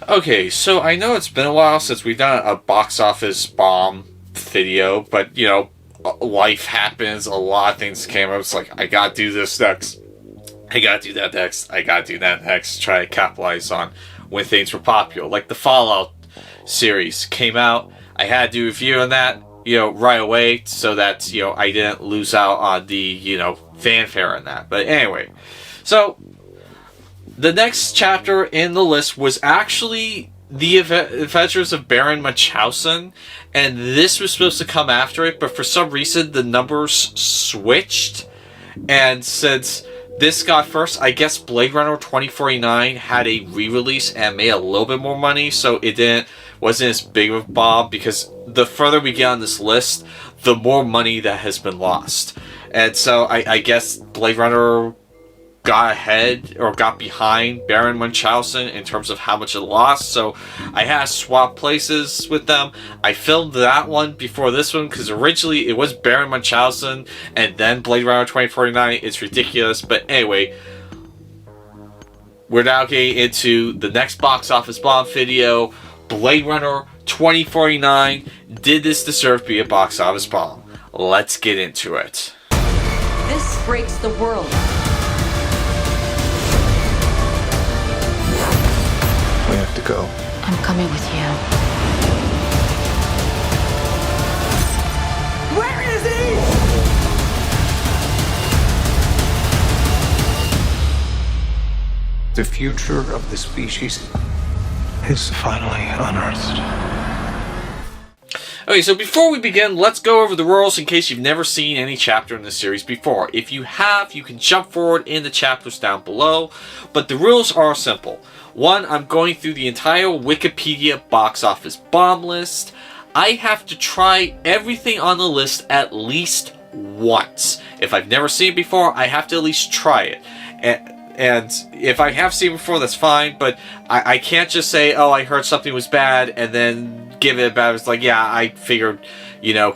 Okay, so I know it's been a while since we've done a box office bomb video, but life happens. A lot of things came up. It's like, I gotta do this next. I gotta do that next. I gotta do that next. Try to capitalize on when things were popular. Like the Fallout series came out. I had to do a review on that, right away so that, I didn't lose out on the, fanfare on that. But anyway, so the next chapter in the list was actually The Adventures of Baron Munchausen, and this was supposed to come after it, but for some reason the numbers switched, and since this got first, I guess Blade Runner 2049 had a re-release and made a little bit more money, so it wasn't as big of a bomb, because the further we get on this list, the more money that has been lost. And so I guess Blade Runner got ahead or got behind Baron Munchausen in terms of how much it lost, so I had to swap places with them. I filmed that one before this one because originally it was Baron Munchausen and then Blade Runner 2049. It's ridiculous, but anyway, we're now getting into the next box office bomb video. Blade Runner 2049. Did this deserve to be a box office bomb? Let's get into it. This breaks the world. We have to go. I'm coming with you. Where is he? The future of the species is finally unearthed. Okay, so before we begin, let's go over the rules in case you've never seen any chapter in this series before. If you have, you can jump forward in the chapters down below, but the rules are simple. One, I'm going through the entire Wikipedia box office bomb list. I have to try everything on the list at least once. If I've never seen it before, I have to at least try it. And if I have seen it before, that's fine, but I can't just say, oh, I heard something was bad, and then give it a bad. It's like, yeah, I figured,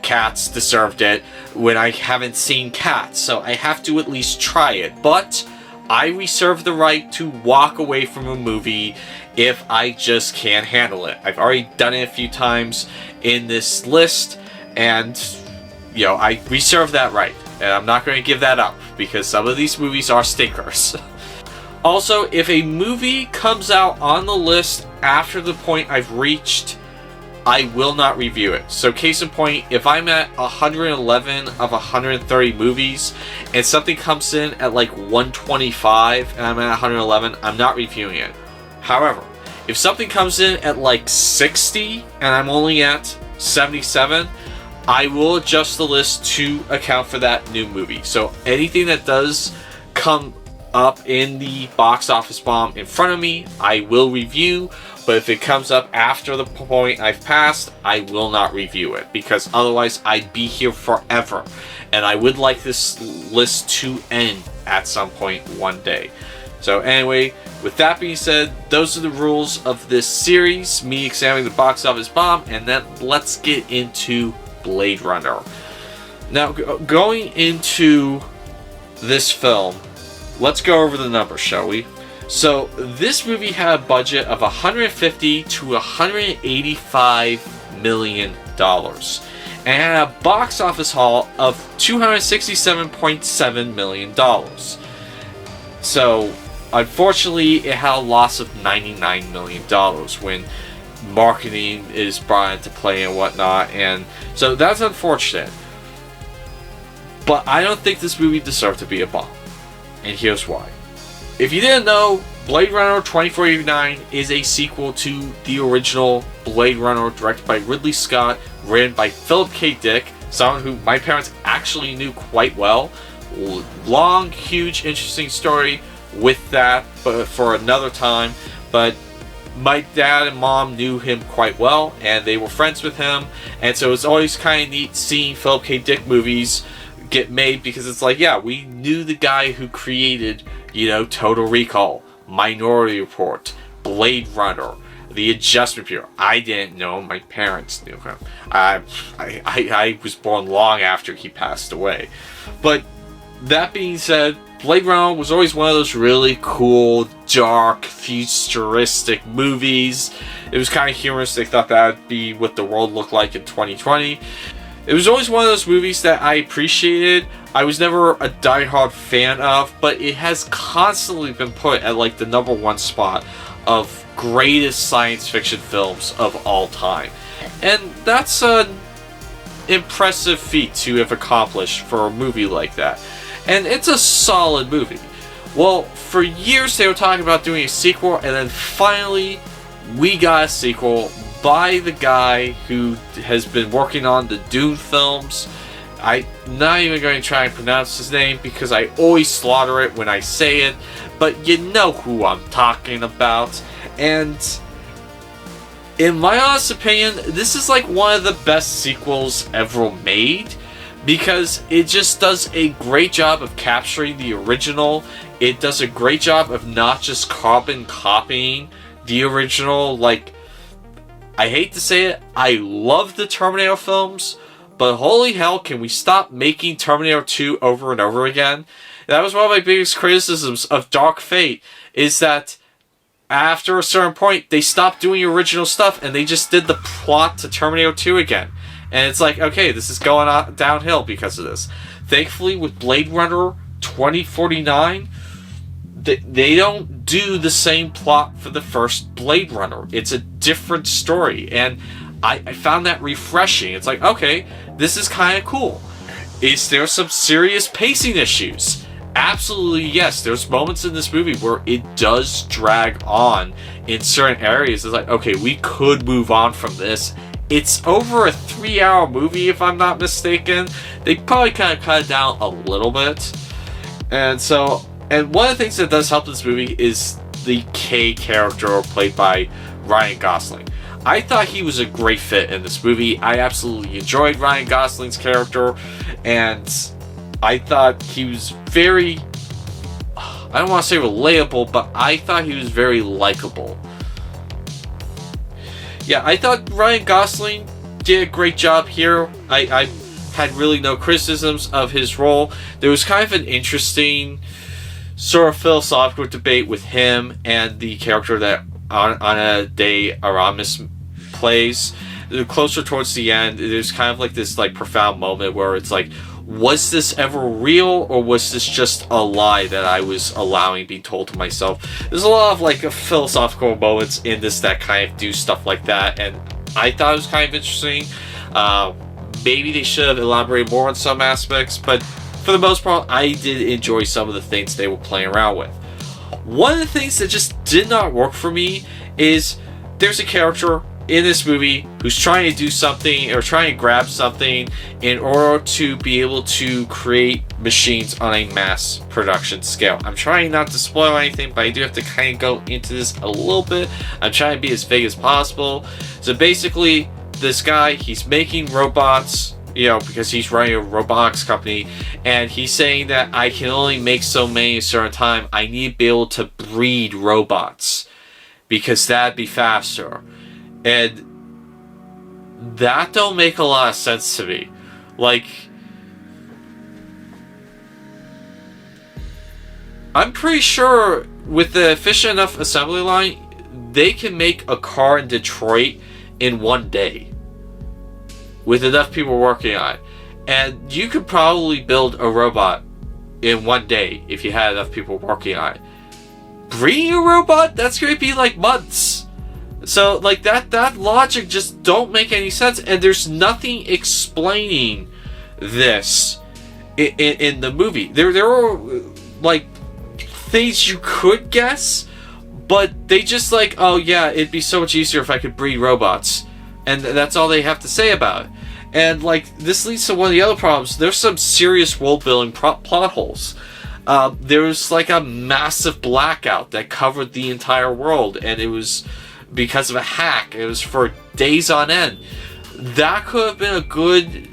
Cats deserved it, when I haven't seen Cats, so I have to at least try it. But I reserve the right to walk away from a movie if I just can't handle it. I've already done it a few times in this list, and, I reserve that right. And I'm not going to give that up, because some of these movies are stinkers. Also, if a movie comes out on the list after the point I've reached, I will not review it. So case in point, if I'm at 111 of 130 movies and something comes in at like 125 and I'm at 111, I'm not reviewing it. However, if something comes in at like 60 and I'm only at 77, I will adjust the list to account for that new movie. So anything that does come up in the box office bomb in front of me, I will review. But if it comes up after the point I've passed, I will not review it, because otherwise I'd be here forever. And I would like this list to end at some point one day. So anyway, with that being said, those are the rules of this series, me examining the box office bomb, and then let's get into Blade Runner. Now, going into this film, let's go over the numbers, shall we? So, this movie had a budget of $150 to $185 million. And had a box office haul of $267.7 million. So, unfortunately, it had a loss of $99 million when marketing is brought into play and whatnot. And so, that's unfortunate. But I don't think this movie deserved to be a bomb. And here's why. If you didn't know, Blade Runner 2049 is a sequel to the original Blade Runner, directed by Ridley Scott, written by Philip K. Dick, someone who my parents actually knew quite well. Long, huge, interesting story with that, but for another time. But my dad and mom knew him quite well, and they were friends with him, and so it's always kind of neat seeing Philip K. Dick movies get made, because it's like, yeah, we knew the guy who created, Total Recall, Minority Report, Blade Runner, The Adjustment Bureau. I didn't know him, my parents knew him. I was born long after he passed away. But that being said, Blade Runner was always one of those really cool, dark, futuristic movies. It was kind of humorous. They thought that would be what the world looked like in 2020. It was always one of those movies that I appreciated. I was never a diehard fan of, but it has constantly been put at like the #1 spot of greatest science fiction films of all time. And that's an impressive feat to have accomplished for a movie like that. And it's a solid movie. Well, for years they were talking about doing a sequel, and then finally we got a sequel by the guy who has been working on the Dune films. I'm not even going to try and pronounce his name because I always slaughter it when I say it, but you know who I'm talking about. And in my honest opinion, this is like one of the best sequels ever made, because it just does a great job of capturing the original. It does a great job of not just carbon copying the original. Like, I hate to say it, I love the Terminator films, but holy hell, can we stop making Terminator 2 over and over again? That was one of my biggest criticisms of Dark Fate, is that after a certain point, they stopped doing original stuff and they just did the plot to Terminator 2 again. And it's like, okay, this is going on downhill because of this. Thankfully, with Blade Runner 2049, they don't do the same plot for the first Blade Runner. It's a different story, and I found that refreshing. It's like, okay, this is kind of cool. Is there some serious pacing issues? Absolutely yes. There's moments in this movie where it does drag on in certain areas. It's like, okay, we could move on from this. It's over a 3-hour movie, if I'm not mistaken. They probably kind of cut it down a little bit. And one of the things that does help this movie is the K character played by Ryan Gosling. I thought he was a great fit in this movie. I absolutely enjoyed Ryan Gosling's character, and I thought he was very, I don't want to say relatable, but I thought he was very likable. Yeah, I thought Ryan Gosling did a great job here. I had really no criticisms of his role. There was kind of an interesting sort of philosophical debate with him and the character that Ana de Aramis plays. Closer towards the end, there's kind of like this like profound moment where it's like, was this ever real, or was this just a lie that I was allowing being told to myself? There's a lot of like philosophical moments in this that kind of do stuff like that, and I thought it was kind of interesting. Maybe they should have elaborated more on some aspects, but for the most part, I did enjoy some of the things they were playing around with. One of the things that just did not work for me is there's a character in this movie who's trying to do something or trying to grab something in order to be able to create machines on a mass production scale. I'm trying not to spoil anything, but I do have to kind of go into this a little bit. I'm trying to be as vague as possible. So basically, this guy, he's making robots, you know, because he's running a robotics company, and he's saying that I can only make so many a certain time. I need to be able to breed robots because that'd be faster. And that don't make a lot of sense to me. Like, I'm pretty sure with the efficient enough assembly line, they can make a car in Detroit in one day with enough people working on it. And you could probably build a robot in one day if you had enough people working on it. Breeding a robot? That's going to be like months. So, like, that logic just don't make any sense, and there's nothing explaining this in the movie. There are, like, things you could guess, but they just like, oh yeah, it'd be so much easier if I could breed robots. And that's all they have to say about it. And, like, this leads to one of the other problems. There's some serious world-building plot holes. There was, like, a massive blackout that covered the entire world, and it was because of a hack. It was for days on end. That could have been a good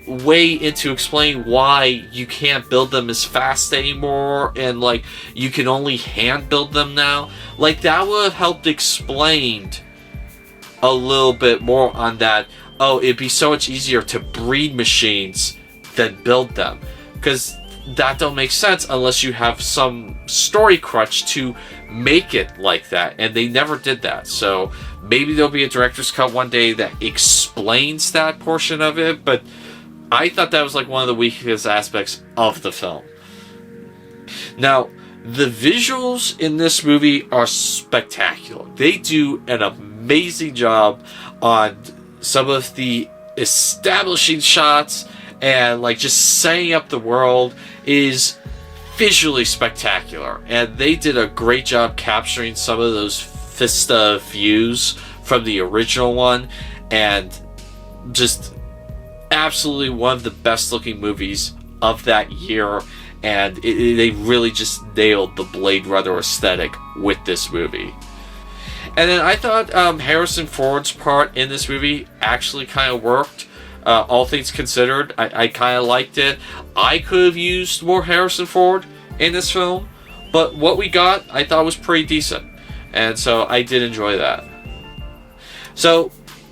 way into explain why you can't build them as fast anymore, and like you can only hand build them now. Like, that would have helped explained a little bit more on that. Oh, it'd be so much easier to breed machines than build them, because that don't make sense unless you have some story crutch to make it like that, and they never did that. So maybe there'll be a director's cut one day that explains that portion of it, but I thought that was like one of the weakest aspects of the film. Now, the visuals in this movie are spectacular. They do an amazing job on some of the establishing shots, and like just setting up the world is visually spectacular. And they did a great job capturing some of those Vista views from the original one, and just absolutely one of the best looking movies of that year. And they really just nailed the Blade Runner aesthetic with this movie. And then I thought Harrison Ford's part in this movie actually kind of worked. All things considered, I kind of liked it. I could have used more Harrison Ford in this film, but what we got I thought was pretty decent. And so I did enjoy that. So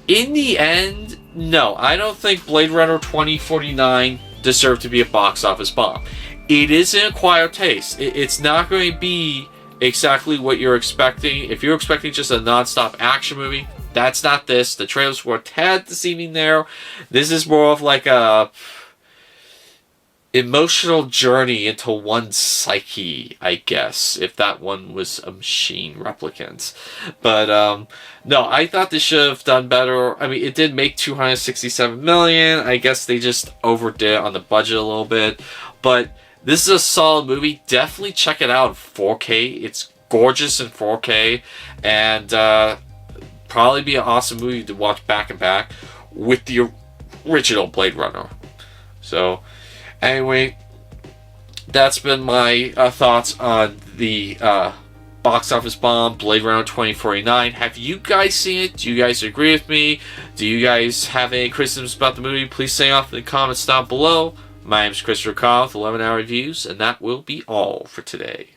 in the end, no, I don't think Blade Runner 2049 deserved to be a box office bomb. It is an acquired taste. It's not going to be exactly what you're expecting. If you're expecting just a non-stop action movie, that's not this. The trailers were a tad deceiving there. This is more of like a emotional journey into one's psyche, I guess, if that one was a machine replicant. But no, I thought they should have done better. I mean, it did make $267 million. I guess they just overdid it on the budget a little bit. But this is a solid movie. Definitely check it out in 4K. It's gorgeous in 4K. And probably be an awesome movie to watch back and back with the original Blade Runner. So, anyway, that's been my thoughts on the box office bomb, Blade Runner 2049. Have you guys seen it? Do you guys agree with me? Do you guys have any criticisms about the movie? Please say off in the comments down below. My name is Christopher Kyle with 11 Hour Reviews, and that will be all for today.